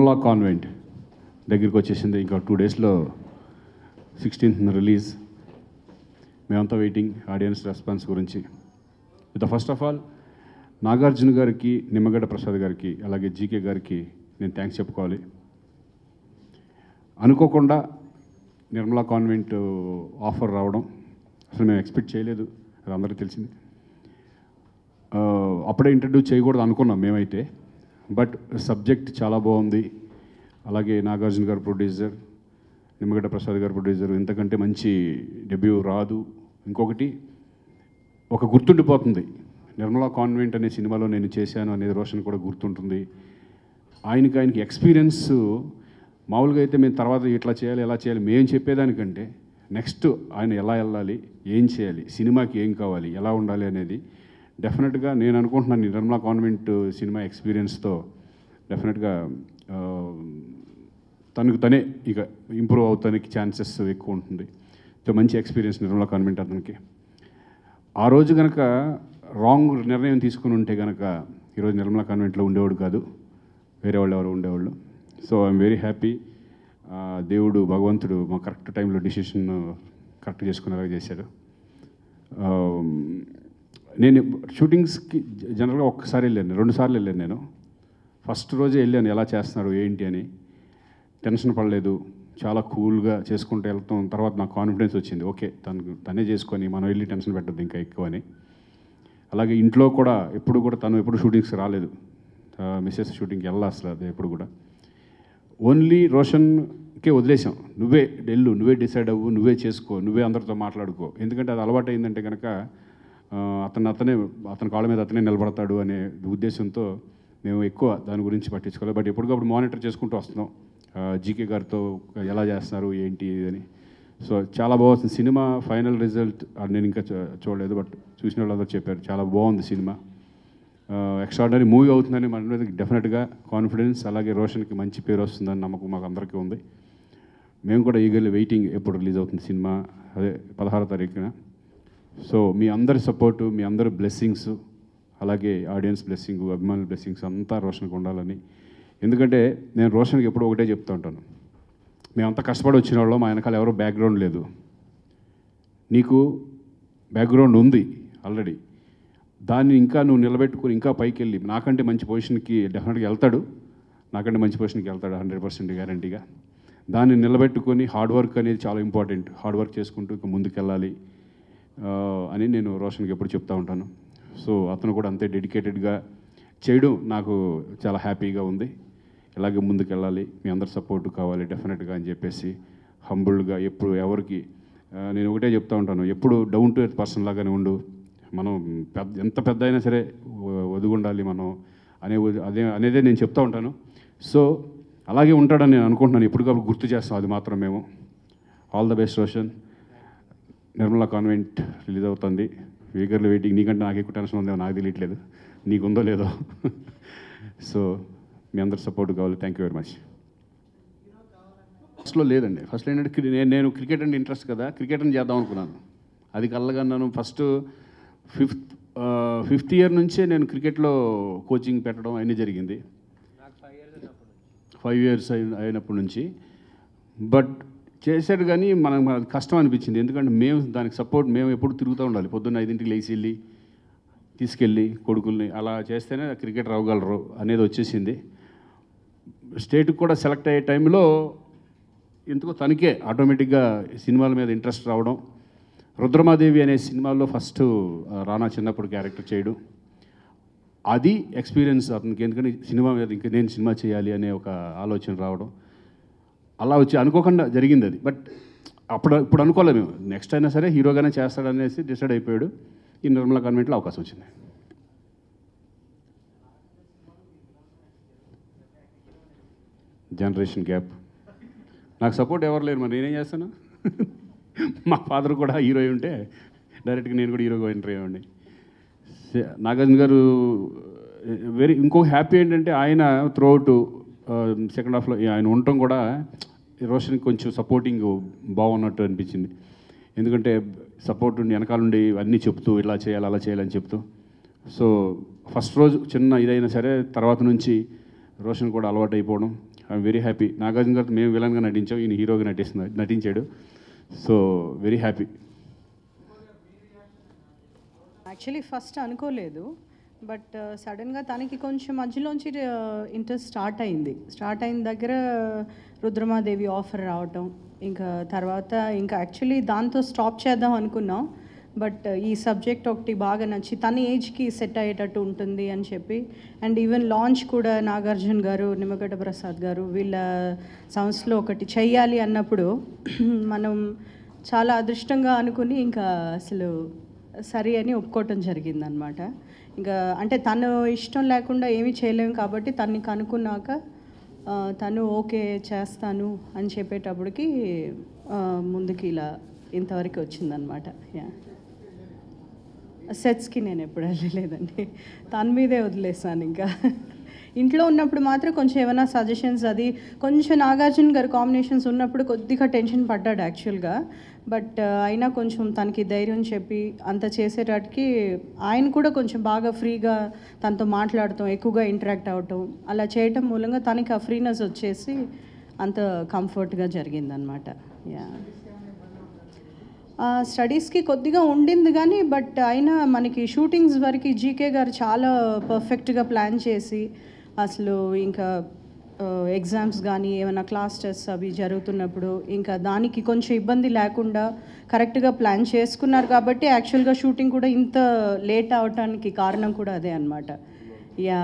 లా convent దగ్గరికి వచ్చేసింది. ఇంకా 2 డేస్లో 16th రిలీజ్. మేమంతా వెయిటింగ్ ఆడియన్స్ రెస్పాన్స్ గురించి. ఫస్ట్ ఆఫ్ ఆల్ నాగార్జున గారికి, నిమ్మగడ్డ ప్రసాద్ గారికి, అలాగే జీకే గారికి నేను థ్యాంక్స్ చెప్పుకోవాలి. అనుకోకుండా నిర్మలా కాన్వెంట్ ఆఫర్ రావడం అసలు మేము ఎక్స్పెక్ట్ చేయలేదు, అది అందరికీ తెలిసింది. అప్పుడే ఇంట్రడ్యూస్ చేయకూడదు అనుకున్నాం మేమైతే, బట్ సబ్జెక్ట్ చాలా బాగుంది. అలాగే నాగార్జున గారు ప్రొడ్యూసర్, నిమ్మగడ్డ ప్రసాద్ గారు ప్రొడ్యూసర్, ఇంతకంటే మంచి డెబ్యూ రాదు. ఇంకొకటి ఒక గుర్తుండిపోతుంది, నిర్మలా కాన్వెంట్ అనే సినిమాలో నేను చేశాను అనేది రోషన్ కూడా గుర్తుంటుంది. ఆయనకి ఎక్స్పీరియన్స్ మామూలుగా అయితే మేము తర్వాత ఇట్లా చేయాలి ఎలా చేయాలి మేము చెప్పేదానికంటే నెక్స్ట్ ఆయన ఎలా వెళ్ళాలి, ఏం చేయాలి, సినిమాకి ఏం కావాలి, ఎలా ఉండాలి అనేది డెఫినెట్గా నేను అనుకుంటున్నాను. నిర్మలా కాన్వెంట్ సినిమా ఎక్స్పీరియన్స్తో డెఫినెట్గా తనకు తనే ఇక ఇంప్రూవ్ అవుతానికి ఛాన్సెస్ ఎక్కువ ఉంటుంది. సో మంచి ఎక్స్పీరియన్స్ నిర్మలా కాన్వెంట్ అతనికి. ఆ రోజు కనుక రాంగ్ నిర్ణయం తీసుకుని ఉంటే కనుక ఈరోజు నిర్మలా కాన్వెంట్లో ఉండేవాడు కాదు, వేరే వాళ్ళు ఎవరు ఉండేవాళ్ళు. So I'm very happy. దేవుడు భగవంతుడు మా కరెక్ట్ టైంలో డిసిషన్ కరెక్ట్ చేసుకునేలాగా చేశాడు. నేను షూటింగ్స్కి జనరల్గా ఒక్కసారి వెళ్ళాను, 2 సార్లు వెళ్ళాను. నేను ఫస్ట్ రోజే వెళ్ళాను ఎలా చేస్తున్నారు ఏంటి అని. టెన్షన్ పడలేదు, చాలా కూల్గా చేసుకుంటూ వెళ్తాం. తర్వాత నాకు కాన్ఫిడెన్స్ వచ్చింది, ఓకే తనే చేసుకొని మనం వెళ్ళి టెన్షన్ పెట్టద్దు ఇంకా ఎక్కువ అని. అలాగే ఇంట్లో కూడా తను ఎప్పుడు షూటింగ్స్కి రాలేదు, మిస్సెస్ షూటింగ్కి వెళ్ళా అసలు అది ఎప్పుడు కూడా. ఓన్లీ రోషన్కే వదిలేసాం, నువ్వే వెళ్ళు, నువ్వే డిసైడ్ అవ్వు, నువ్వే చేసుకో, నువ్వే అందరితో మాట్లాడుకో. ఎందుకంటే అది అలవాటు అయిందంటే కనుక అతని కాళ్ళ మీద అతనే నిలబడతాడు అనే ఉద్దేశంతో మేము ఎక్కువ దాని గురించి పట్టించుకోవాలి. బట్ ఎప్పటికప్పుడు మానిటర్ చేసుకుంటూ వస్తున్నాం జీకే గారితో ఎలా చేస్తున్నారు ఏంటి అని. సో చాలా బాగుంది సినిమా. ఫైనల్ రిజల్ట్ నేను ఇంకా చూడలేదు, బట్ చూసిన వాళ్ళందరూ చెప్పారు చాలా బాగుంది సినిమా, ఎక్స్ట్రాడినరీ మూవీ అవుతుందని మన మీద డెఫినెట్గా కాన్ఫిడెన్స్. అలాగే రోషన్కి మంచి పేరు వస్తుందని నమ్మకం మాకు అందరికీ ఉంది. మేము కూడా ఈగర్లీ వెయిటింగ్ ఎప్పుడు రిలీజ్ అవుతుంది సినిమా, అదే 16వ తారీఖున. సో మీ అందరి సపోర్టు, మీ అందరి బ్లెస్సింగ్స్, అలాగే ఆడియన్స్ బ్లెస్సింగ్, అభిమానుల బ్లెస్సింగ్స్ అంతా రోషన్కి ఉండాలని. ఎందుకంటే నేను రోషన్కి ఎప్పుడు ఒకటే చెప్తూ ఉంటాను, మేమంతా కష్టపడి వచ్చిన వాళ్ళం, మా వెనకాల ఎవరో బ్యాక్గ్రౌండ్ లేదు. నీకు బ్యాక్గ్రౌండ్ ఉంది ఆల్రెడీ, దాన్ని ఇంకా నువ్వు నిలబెట్టుకుని ఇంకా పైకి వెళ్ళి నాకంటే మంచి పొజిషన్కి డెఫినెట్గా వెళ్తాడు, 100% గ్యారంటీగా. దాన్ని నిలబెట్టుకొని హార్డ్ వర్క్ అనేది చాలా ఇంపార్టెంట్, హార్డ్ వర్క్ చేసుకుంటూ ఇంకా ముందుకెళ్ళాలి అని నేను రోషన్కి ఎప్పుడు చెప్తూ ఉంటాను. సో అతను కూడా అంతే డెడికేటెడ్గా చేయడం నాకు చాలా హ్యాపీగా ఉంది. ఇలాగే ముందుకెళ్ళాలి, మీ అందరి సపోర్టు కావాలి డెఫినెట్గా అని చెప్పేసి హంబుల్గా ఎప్పుడు ఎవరికి నేను ఒకటే చెప్తూ ఉంటాను, ఎప్పుడు డౌన్ టు ఎర్త్ పర్సన్ లాగానే ఉండు. మనం ఎంత పెద్ద అయినా సరే ఒదిగుండాలి మనం అనేదే నేను చెప్తూ ఉంటాను. సో అలాగే ఉంటాడని నేను అనుకుంటున్నాను, ఎప్పటికప్పుడు గుర్తు చేస్తాం అది మాత్రం మేము. All the best Roshan. Nirmala convent release అవుతుంది, ఈగర్లీ వెయిటింగ్. నీకంటే నాకు ఎక్కువ టెన్షన్ ఉందేమో నాకు తెలియట్లేదు, నీకుందో లేదో. సో మీ అందరి సపోర్ట్ కావాలి. Thank you very much. ఫస్ట్లో లేదండి, ఫస్ట్ ఏంటంటే నేను క్రికెట్ అంటే ఇంట్రెస్ట్ కదా, క్రికెట్ అని చేద్దాం అనుకున్నాను. అది కలగన్నాను. ఫస్ట్ ఫిఫ్త్ ఇయర్ నుంచే నేను క్రికెట్లో కోచింగ్ పెట్టడం అన్నీ జరిగింది, 5 years అయినప్పటి నుంచి. బట్ చేశాడు కానీ మనకు కష్టం అనిపించింది, ఎందుకంటే దానికి సపోర్ట్ మేము ఎప్పుడు తిరుగుతూ ఉండాలి. పొద్దున్న 5ంటికి లేచి వెళ్ళి తీసుకెళ్ళి కొడుకుల్ని అలా చేస్తేనే క్రికెటర్ అవ్వగలరు అనేది వచ్చేసింది. స్టేట్కి కూడా సెలెక్ట్ అయ్యే టైంలో ఎందుకో తనకే ఆటోమేటిక్గా సినిమాల మీద ఇంట్రెస్ట్ రావడం. రుద్రమాదేవి అనే సినిమాలో ఫస్ట్ రానా చిన్నప్పుడు క్యారెక్టర్ చేయడం, అది ఎక్స్పీరియన్స్ అతనికి. ఎందుకంటే సినిమా మీద ఇంకా నేను సినిమా చేయాలి అనే ఒక ఆలోచన రావడం, అలా వచ్చి అనుకోకుండా జరిగింది అది. బట్ ఇప్పుడు అనుకోలేదు మేము, నెక్స్ట్ అయినా సరే హీరోగానే చేస్తాడనేసి డిసైడ్ అయిపోయాడు. ఈ నిర్మలా కాన్వెంట్లో అవకాశం వచ్చింది. జనరేషన్ గ్యాప్, నాకు సపోర్ట్ ఎవరు లేరు, మరి నేనేం చేస్తాను. మా ఫాదర్ కూడా హీరో ఉంటే డైరెక్ట్గా నేను కూడా హీరోగా ఎంటర్ అయ్యేవాడిని. నాగార్జున గారు ఇంకో హ్యాపీ ఏంటంటే ఆయన త్రూఅవుట్ సెకండ్ హాఫ్లో ఆయన ఉండటం కూడా రోషన్కి కొంచెం సపోర్టింగ్ బాగున్నట్టు అనిపించింది. ఎందుకంటే సపోర్ట్ ఉండి వెనకాలండి అన్నీ చెప్తూ ఇలా చేయాలి అలా చేయాలని చెప్తూ. సో ఫస్ట్ రోజు చిన్న ఇదైనా సరే తర్వాత నుంచి రోషన్ కూడా అలవాటు అయిపోవడం, ఐఎమ్ వెరీ హ్యాపీ. నాగార్జున గారితో మేము విలన్గా నటించాం, ఈయన హీరోగా నటించాడు. So very happy. Actually first అనుకోలేదు, బట్ సడన్గా తనకి కొంచెం మధ్యలోంచి ఇంట్రెస్ట్ స్టార్ట్ అయిన దగ్గర రుద్రమాదేవి ఆఫర్ రావటం, ఇంకా తర్వాత ఇంకా యాక్చువల్లీ దాంతో స్టాప్ చేద్దాం అనుకున్నాం. బట్ ఈ సబ్జెక్ట్ ఒకటి బాగా నచ్చి తన ఏజ్కి సెట్ అయ్యేటట్టు ఉంటుంది అని చెప్పి, అండ్ ఈవెన్ లాంచ్ కూడా నాగార్జున గారు, నిమ్మగడ్డ ప్రసాద్ గారు వీళ్ళ సంస్థలో ఒకటి చెయ్యాలి అన్నప్పుడు మనం చాలా అదృష్టంగా అనుకుని ఇంకా అసలు సరే అని ఒప్పుకోవటం జరిగిందనమాట. ఇంకా అంటే తను ఇష్టం లేకుండా ఏమీ చేయలేము కాబట్టి తన్ని కనుక్కున్నాక తను ఓకే చేస్తాను అని చెప్పేటప్పటికి ముందుకి ఇలా ఇంతవరకు వచ్చిందనమాట. యా, సెట్స్కి నేను ఎప్పుడు వెళ్ళలేదండి, తన మీదే వదిలేసాను. ఇంకా ఇంట్లో ఉన్నప్పుడు మాత్రం కొంచెం ఏమైనా సజెషన్స్, అది కొంచెం నాగార్జున గారు కాంబినేషన్స్ ఉన్నప్పుడు కొద్దిగా టెన్షన్ పడ్డాడు యాక్చువల్గా. బట్ అయినా కొంచెం తనకి ధైర్యం చెప్పి అంత చేసేటట్టుకి ఆయన కూడా కొంచెం బాగా ఫ్రీగా తనతో మాట్లాడటం, ఎక్కువగా ఇంటరాక్ట్ అవ్వటం, అలా చేయటం మూలంగా తనకి ఆ ఫ్రీనెస్ వచ్చేసి అంత కంఫర్ట్గా జరిగిందనమాట. యా, స్టడీస్కి కొద్దిగా ఉండింది కానీ బట్ అయినా మనకి షూటింగ్స్ వరకు జీకే గారు చాలా పర్ఫెక్ట్గా ప్లాన్ చేసి అసలు ఇంకా ఎగ్జామ్స్ కానీ ఏమైనా క్లాస్ టెస్ట్ అవి జరుగుతున్నప్పుడు ఇంకా దానికి కొంచెం ఇబ్బంది లేకుండా కరెక్ట్గా ప్లాన్ చేసుకున్నారు కాబట్టి యాక్చువల్గా షూటింగ్ కూడా ఇంత లేట్ అవటానికి కారణం కూడా అదే అనమాట. యా,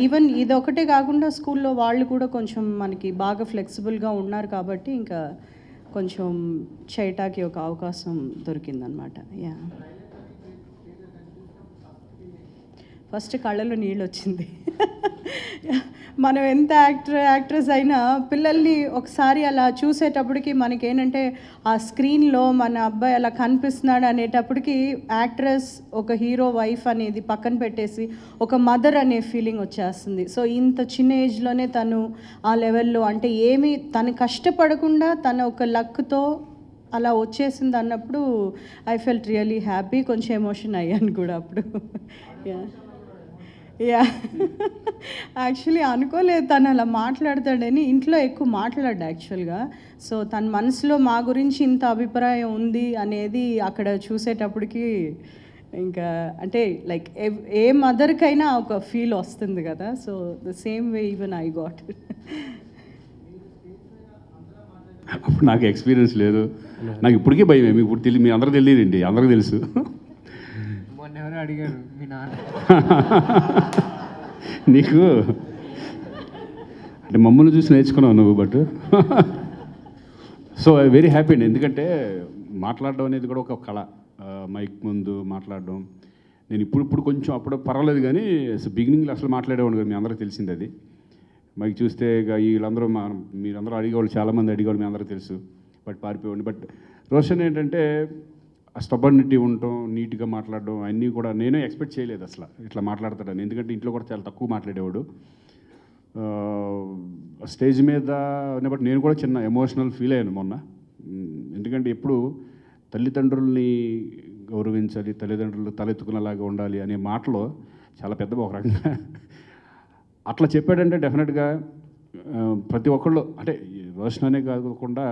ఈవెన్ ఇది ఒకటే కాకుండా స్కూల్లో వాళ్ళు కూడా కొంచెం మనకి బాగా ఫ్లెక్సిబుల్గా ఉన్నారు కాబట్టి ఇంకా కొంచెం చేయటానికి ఒక అవకాశం దొరికిందనమాట. యా, ఫస్ట్ కళ్ళలో నీళ్ళు వచ్చింది. మనం ఎంత యాక్ట్రెస్ అయినా పిల్లల్ని ఒకసారి అలా చూసేటప్పటికి మనకేంటంటే ఆ స్క్రీన్లో మన అబ్బాయి అలా కనిపిస్తున్నాడు అనేటప్పటికి యాక్ట్రెస్ ఒక హీరో వైఫ్ అనేది పక్కన పెట్టేసి ఒక మదర్ అనే ఫీలింగ్ వచ్చేస్తుంది. సో ఇంత చిన్న ఏజ్లోనే తను ఆ లెవెల్లో అంటే ఏమీ తను కష్టపడకుండా తన ఒక లక్తో అలా వచ్చేసింది అన్నప్పుడు ఐ ఫెల్ట్ రియలీ హ్యాపీ. కొంచెం ఎమోషన్ అయ్యాను కూడా అప్పుడు. యా, యా, యాక్చువల్లీ అనుకోలేదు తను అలా మాట్లాడతాడని. ఇంట్లో ఎక్కువ మాట్లాడాడు యాక్చువల్గా. సో తన మనసులో మా గురించి ఇంత అభిప్రాయం ఉంది అనేది అక్కడ చూసేటప్పటికి ఇంకా అంటే లైక్ ఏ మదర్కైనా ఒక ఫీల్ వస్తుంది కదా. So the same way even I got. అప్పుడు నాకు ఎక్స్పీరియన్స్ లేదు, నాకు ఇప్పటికీ భయం. ఏమి ఇప్పుడు తెలియదు, మీ అందరూ తెలియదండి, అందరికీ తెలుసు. ఎవరో అడిగారు మీ నాన్న నీకు అంటే మమ్మల్ని చూసి నేర్చుకున్నావు నువ్వు. But so I very happy అండి, ఎందుకంటే మాట్లాడడం అనేది కూడా ఒక కళ. మైక్ ముందు మాట్లాడడం నేను ఇప్పుడు కొంచెం అప్పుడు పర్వాలేదు కానీ బిగినింగ్లో అసలు మాట్లాడేవాడు కదా, మీ అందరికీ తెలిసింది అది. మైక్ చూస్తే వీళ్ళందరూ మీరందరూ అడిగేవాళ్ళు, చాలామంది అడిగేవాళ్ళు, మీ అందరికీ తెలుసు. బట్ పారిపోయేవాడిని. బట్ రోషన్ ఏంటంటే ఆ స్టబర్నిటీ ఉండటం, నీట్గా మాట్లాడడం అన్నీ కూడా నేనే ఎక్స్పెక్ట్ చేయలేదు అసలు ఇట్లా మాట్లాడతాడని. ఎందుకంటే ఇంట్లో కూడా చాలా తక్కువ మాట్లాడేవాడు. స్టేజ్ మీద బట్ నేను కూడా చిన్న ఎమోషనల్ ఫీల్ అయ్యాను మొన్న. ఎందుకంటే ఎప్పుడు తల్లిదండ్రుల్ని గౌరవించాలి, తల్లిదండ్రులు తలెత్తుకునేలాగా ఉండాలి అనే మాటలో చాలా పెద్ద ఒక రకంగా అట్లా చెప్పాడంటే డెఫినెట్గా ప్రతి ఒక్కళ్ళు అంటే రోషన్ అనే కాకుండా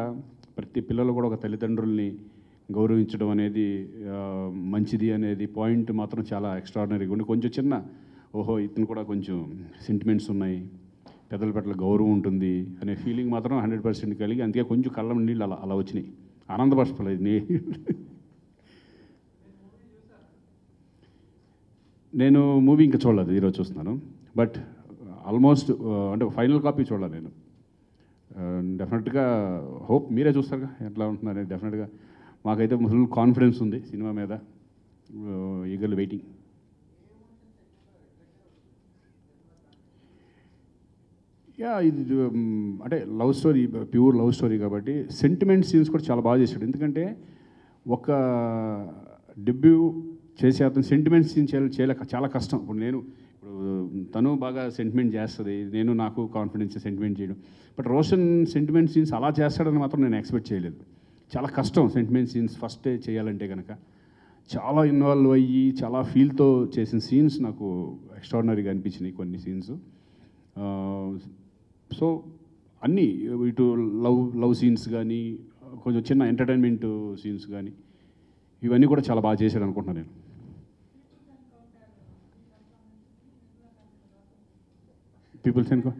ప్రతి పిల్లలు కూడా ఒక తల్లిదండ్రుల్ని గౌరవించడం అనేది మంచిది అనేది పాయింట్ మాత్రం చాలా ఎక్స్ట్రాడినరీగా ఉండి కొంచెం చిన్న ఓహో ఇతను కూడా కొంచెం సెంటిమెంట్స్ ఉన్నాయి, పెద్దల పట్ల గౌరవం ఉంటుంది అనే ఫీలింగ్ మాత్రం 100% కలిగి అందుకే కొంచెం కళ్ళ నీళ్ళు అలా అలా వచ్చినాయి. ఆనందపరచలేదు. నేను మూవీ ఇంకా చూడలేదు, ఈరోజు చూస్తున్నాను. బట్ ఆల్మోస్ట్ అంటే ఫైనల్ కాపీ చూడాలి నేను. డెఫినెట్గా హోప్ మీరే చూస్తారుగా ఎట్లా ఉంటున్నారు. డెఫినెట్గా మాకైతే ఫుల్ కాన్ఫిడెన్స్ ఉంది సినిమా మీద. Eagle waiting. యా, ఇది అంటే love story, pure love story కాబట్టి సెంటిమెంట్ సీన్స్ కూడా చాలా బాగా చేశాడు. ఎందుకంటే ఒక డెబ్యూ చేసే అతను సెంటిమెంట్ సీన్ చేయలేక చాలా కష్టం. ఇప్పుడు తను బాగా సెంటిమెంట్ చేస్తుంది, నేను నాకు కాన్ఫిడెన్స్ సెంటిమెంట్ చేయడం. బట్ రోషన్ సెంటిమెంట్ సీన్స్ అలా చేస్తాడని మాత్రం నేను ఎక్స్పెక్ట్ చేయలేదు. చాలా కష్టం సెంటిమెంట్ సీన్స్ ఫస్టే చేయాలంటే కనుక. చాలా ఇన్వాల్వ్ అయ్యి చాలా ఫీల్తో చేసిన సీన్స్ నాకు ఎక్స్ట్రాడినరీగా అనిపించినాయి కొన్ని సీన్స్. సో అన్నీ ఇటు లవ్ సీన్స్ కానీ కొంచెం చిన్న ఎంటర్టైన్మెంట్ సీన్స్ కానీ ఇవన్నీ కూడా చాలా బాగా చేశాడు అనుకుంటున్నాను నేను. పీపుల్స్ ఎన్కో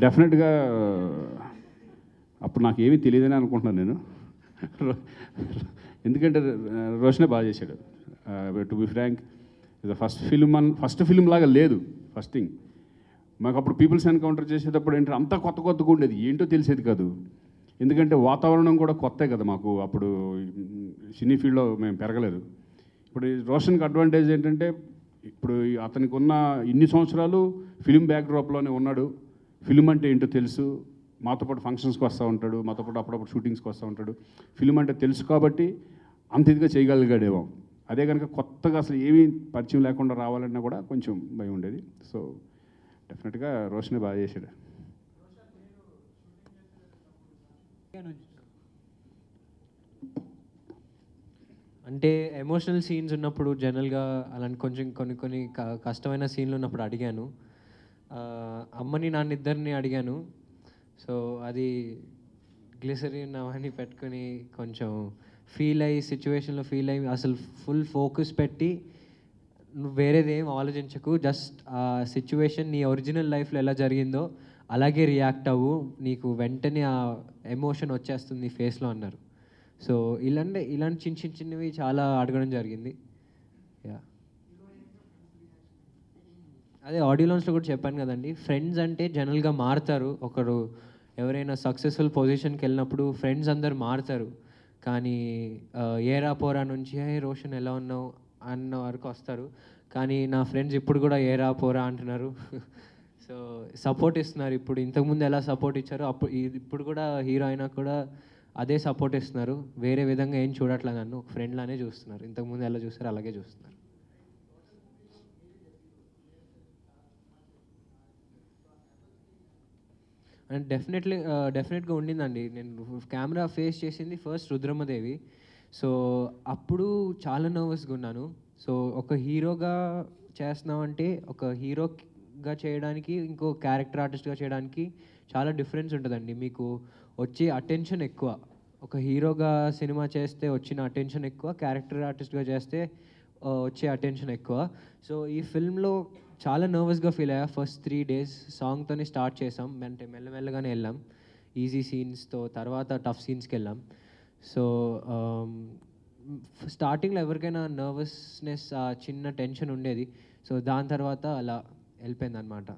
డెఫినెట్గా అప్పుడు నాకు ఏమీ తెలియదని అనుకుంటున్నాను నేను. ఎందుకంటే రోషనే బాగా చేశాడు. టు బి ఫ్రాంక్ ఇది ఫస్ట్ ఫిల్మ్ లాగా లేదు. ఫస్ట్ థింగ్ మాకు అప్పుడు పీపుల్స్ ఎన్కౌంటర్ చేసేటప్పుడు ఏంటంటే అంతా కొత్తగా ఉండేది, ఏంటో తెలిసేది కాదు. ఎందుకంటే వాతావరణం కూడా కొత్తే కదా మాకు. అప్పుడు సినీ ఫీల్డ్లో మేము పెరగలేదు. ఇప్పుడు రోషన్కి అడ్వాంటేజ్ ఏంటంటే ఇప్పుడు అతనికి ఉన్న ఇన్ని సంవత్సరాలు ఫిలిం బ్యాక్డ్రాప్లోనే ఉన్నాడు. ఫిలిం అంటే ఏంటో తెలుసు. మాతో పాటు ఫంక్షన్స్కి వస్తూ ఉంటాడు, మాతో పాటు అప్పుడప్పుడు షూటింగ్స్కి వస్తూ ఉంటాడు. ఫిలిం అంటే తెలుసు కాబట్టి అంత ఇదిగా చేయగలిగాడేమో. అదే కనుక కొత్తగా అసలు ఏమీ పరిచయం లేకుండా రావాలన్నా కూడా కొంచెం భయం ఉండేది. సో డెఫినెట్గా రోషనే బాగా చేశాడు. అంటే ఎమోషనల్ సీన్స్ ఉన్నప్పుడు జనరల్గా అలాంటి కొంచెం కొన్ని కష్టమైన సీన్లు ఉన్నప్పుడు అడిగాను. అమ్మని నాన్నిద్దరిని అడిగాను. సో అది గ్లిసరిన్ అవన్నీ పెట్టుకొని కొంచెం సిచ్యువేషన్లో ఫీల్ అయ్యి అసలు ఫుల్ ఫోకస్ పెట్టి నువ్వు వేరేది ఏం ఆలోచించకు, జస్ట్ ఆ సిచ్యువేషన్ నీ ఒరిజినల్ లైఫ్లో ఎలా జరిగిందో అలాగే రియాక్ట్ అవ్వు, నీకు వెంటనే ఆ ఎమోషన్ వచ్చేస్తుంది నీ ఫేస్లో అన్నారు. సో ఇలాంటి చిన్నవి చాలా అడగడం జరిగింది. యా అదే ఆడియో లాంచ్లో కూడా చెప్పాను కదండి, ఫ్రెండ్స్ అంటే జనరల్గా మారుతారు. ఒకరు ఎవరైనా సక్సెస్ఫుల్ పొజిషన్కి వెళ్ళినప్పుడు ఫ్రెండ్స్ అందరు మారుతారు. కానీ ఏరా పోరా నుంచి హే రోషన్ ఎలా ఉన్నావు అన్న వరకు వస్తారు. కానీ నా ఫ్రెండ్స్ ఇప్పుడు కూడా ఏరా పోరా అంటున్నారు. సో సపోర్ట్ ఇస్తున్నారు. ఇప్పుడు ఇంతకుముందు ఎలా సపోర్ట్ ఇచ్చారో ఇప్పుడు కూడా హీరో అయినా కూడా అదే సపోర్ట్ ఇస్తున్నారు. వేరే విధంగా ఏం చూడట్లేదు, నన్ను ఒక ఫ్రెండ్ లానే చూస్తున్నారు. ఇంతకుముందు ఎలా చూస్తారో అలాగే చూస్తున్నారు. అండ్ డెఫినెట్గా ఉండిందండి. నేను కెమెరా ఫేస్ చేసింది ఫస్ట్ రుద్రమదేవి. సో అప్పుడు చాలా నర్వస్గా ఉన్నాను. సో ఒక హీరోగా చేస్తున్నామంటే ఒక హీరోగా చేయడానికి ఇంకో క్యారెక్టర్ ఆర్టిస్ట్గా చేయడానికి చాలా డిఫరెన్స్ ఉంటుందండి. మీకు వచ్చే అటెన్షన్ ఎక్కువ. ఒక హీరోగా సినిమా చేస్తే వచ్చిన అటెన్షన్ ఎక్కువ, క్యారెక్టర్ ఆర్టిస్ట్గా చేస్తే వచ్చే అటెన్షన్ ఎక్కువ. సో ఈ ఫిల్మ్లో చాలా నర్వస్గా ఫీల్ అయ్యా. ఫస్ట్ 3 days సాంగ్తోనే స్టార్ట్ చేసాం, అంటే మెల్లమెల్లగానే వెళ్ళాం. ఈజీ సీన్స్తో తర్వాత టఫ్ సీన్స్కి వెళ్ళాం. సో స్టార్టింగ్లో ఎవరికైనా నర్వస్నెస్ చిన్న టెన్షన్ ఉండేది. సో దాని తర్వాత అలా వెళ్ళిపోయింది అనమాట.